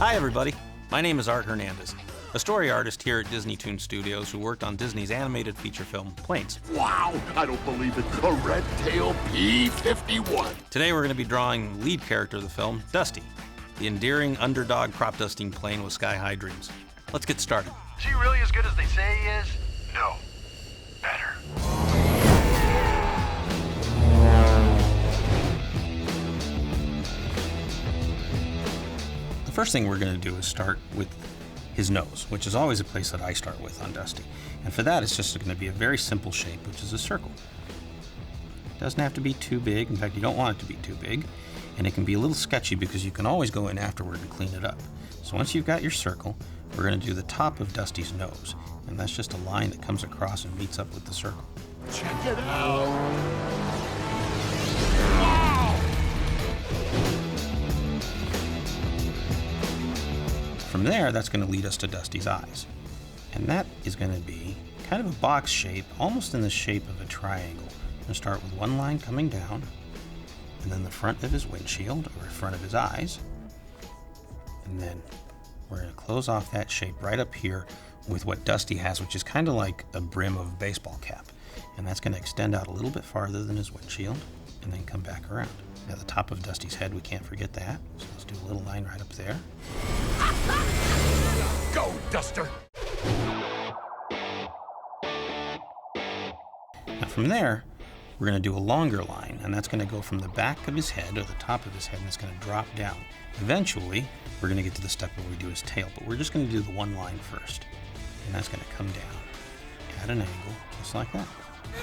Hi everybody, my name is Art Hernandez, a story artist here at Disney Toon Studios who worked on Disney's animated feature film, Planes. Wow, I don't believe it. A Red Tail P-51. Today we're going to be drawing the lead character of the film, Dusty, the endearing underdog crop dusting plane with sky-high dreams. Let's get started. Is he really as good as they say he is? No. Better. The first thing we're going to do is start with his nose, which is always a place that I start with on Dusty. And for that, it's just going to be a very simple shape, which is a circle. It doesn't have to be too big. In fact, you don't want it to be too big. And it can be a little sketchy because you can always go in afterward and clean it up. So once you've got your circle, we're going to do the top of Dusty's nose. And that's just a line that comes across and meets up with the circle. Check it out. From there, that's going to lead us to Dusty's eyes. And that is going to be kind of a box shape, almost in the shape of a triangle. I'm going to start with one line coming down, and then the front of his windshield, or front of his eyes. And then we're going to close off that shape right up here with what Dusty has, which is kind of like a brim of a baseball cap. And that's going to extend out a little bit farther than his windshield, and then come back around. Now the top of Dusty's head, we can't forget that. So let's do a little line right up there. Go, Duster. Now from there, we're going to do a longer line, and that's going to go from the back of his head, or the top of his head, and it's going to drop down. Eventually, we're going to get to the step where we do his tail, but we're just going to do the one line first. And that's going to come down at an angle, just like that.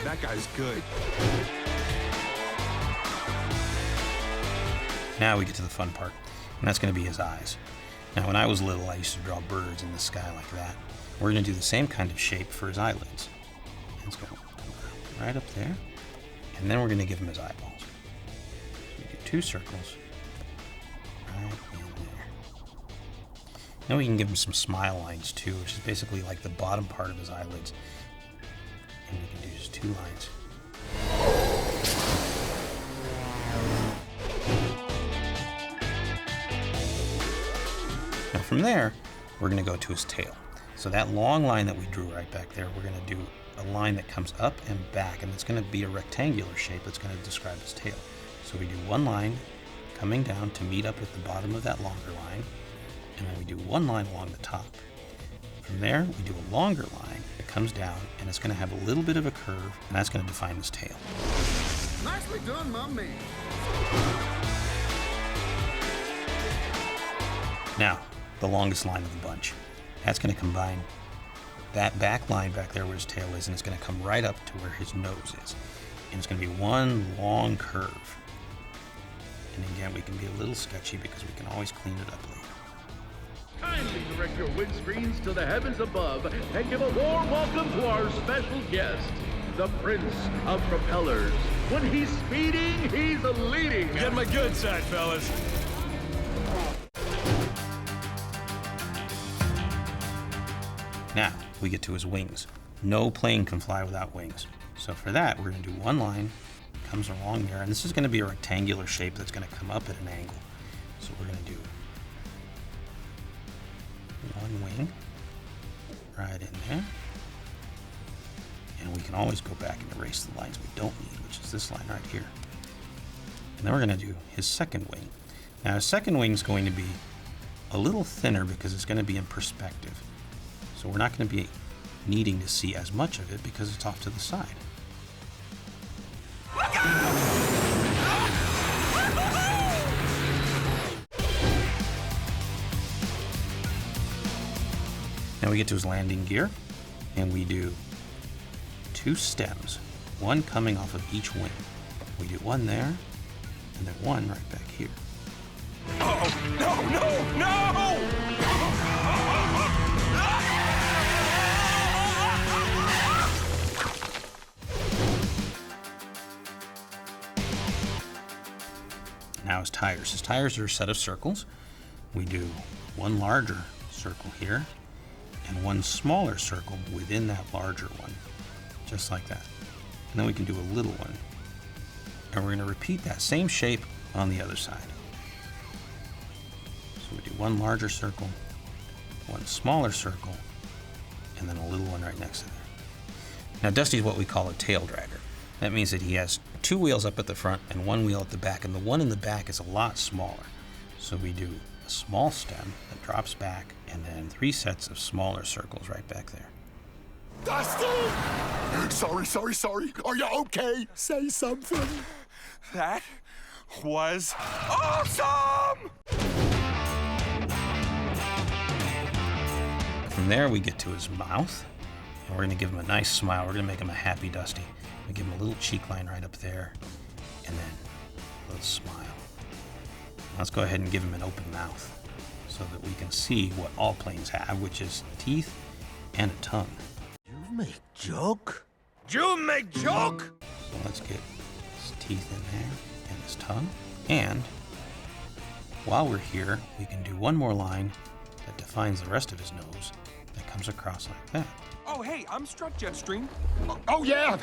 That guy's good. Now we get to the fun part, and that's going to be his eyes. Now when I was little, I used to draw birds in the sky like that. We're going to do the same kind of shape for his eyelids. And it's going to come right up there, and then we're going to give him his eyeballs. So we do two circles right in there. Then we can give him some smile lines too, which is basically like the bottom part of his eyelids. And we can do just two lines. Now from there, we're going to go to his tail. So that long line that we drew right back there, we're going to do a line that comes up and back, and it's going to be a rectangular shape that's going to describe his tail. So we do one line coming down to meet up with the bottom of that longer line, and then we do one line along the top. From there, we do a longer line that comes down, and it's going to have a little bit of a curve, and that's going to define his tail. Nicely done, my man. Now, the longest line of the bunch. That's going to combine that back line back there where his tail is, and it's going to come right up to where his nose is. And it's going to be one long curve. And again, we can be a little sketchy because we can always clean it up later. Kindly direct your windscreens to the heavens above and give a warm welcome to our special guest, the Prince of Propellers. When he's speeding, he's leading. Get my good side, fellas. Now, we get to his wings. No plane can fly without wings. So for that, we're going to do one line, comes along there, and this is going to be a rectangular shape that's going to come up at an angle. So we're going to do one wing right in there. And we can always go back and erase the lines we don't need, which is this line right here. And then we're going to do his second wing. Now, his second wing is going to be a little thinner because it's going to be in perspective. So we're not going to be needing to see as much of it because it's off to the side. Now we get to his landing gear, and we do two stems, one coming off of each wing. We do one there, and then one right back here. Oh, no, no, no! Now his tires. His tires are a set of circles. We do one larger circle here and one smaller circle within that larger one, just like that. And then we can do a little one. And we're going to repeat that same shape on the other side. So we do one larger circle, one smaller circle, and then a little one right next to there. Now Dusty's what we call a tail dragger. That means that he has two wheels up at the front and one wheel at the back, and the one in the back is a lot smaller. So we do a small stem that drops back, and then 3 sets of smaller circles right back there. Dusty! Sorry. Are you okay? Say something. That was awesome! From there we get to his mouth, and we're gonna give him a nice smile. We're gonna make him a happy Dusty. We give him a little cheek line right up there, and then a little smile. Let's go ahead and give him an open mouth so that we can see what all planes have, which is teeth and a tongue. You make joke? You make joke? So let's get his teeth in there and his tongue. And while we're here, we can do one more line that defines the rest of his nose that comes across like that. Oh, hey, I'm Strut Jetstream. Oh, yeah.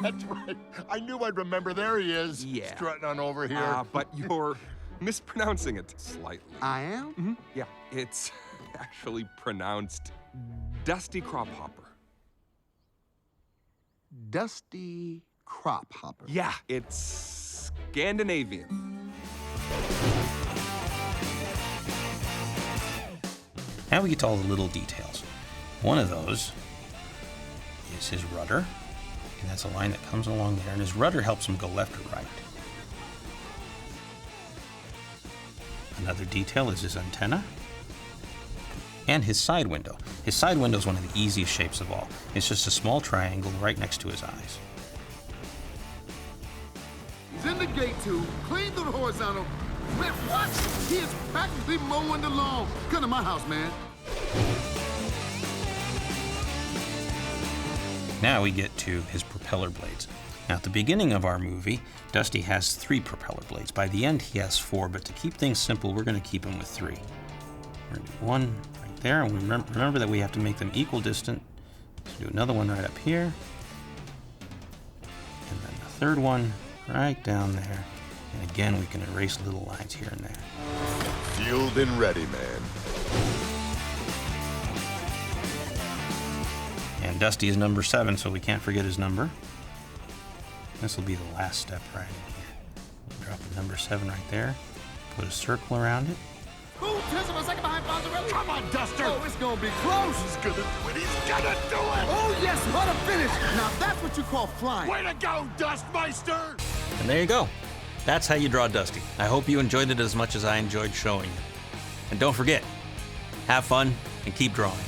That's right. I knew I'd remember. There he is. Yeah. Strutting on over here. But you're mispronouncing it slightly. I am? Yeah, it's actually pronounced Dusty Crop Hopper. Dusty Crop Hopper. Yeah, it's Scandinavian. Now we get to all the little details. One of those is his rudder, and that's a line that comes along there, and his rudder helps him go left or right. Another detail is his antenna and his side window. His side window is one of the easiest shapes of all. It's just a small triangle right next to his eyes. He's in the gate too. Clean through the horizontal. Man, what? He is practically mowing the lawn. Come to my house, man. Now we get to his propeller blades. Now at the beginning of our movie, Dusty has 3 propeller blades. By the end, he has 4, but to keep things simple, we're going to keep him with 3. We're going to do one right there, and we remember that we have to make them equal distant. So do another one right up here, and then the third one right down there. And again, we can erase little lines here and there. Fueled and ready, man. And Dusty is number 7, so we can't forget his number. This will be the last step right in here. We'll drop the number 7 right there. Put a circle around it. Ooh, 10 of a second behind Fonzarelli. Come on, Duster. Oh, it's gonna be close. He's gonna do it. He's gonna do it. Oh, yes, what a finish. Now that's what you call flying. Way to go, Dustmeister. And there you go. That's how you draw Dusty. I hope you enjoyed it as much as I enjoyed showing you. And don't forget, have fun and keep drawing.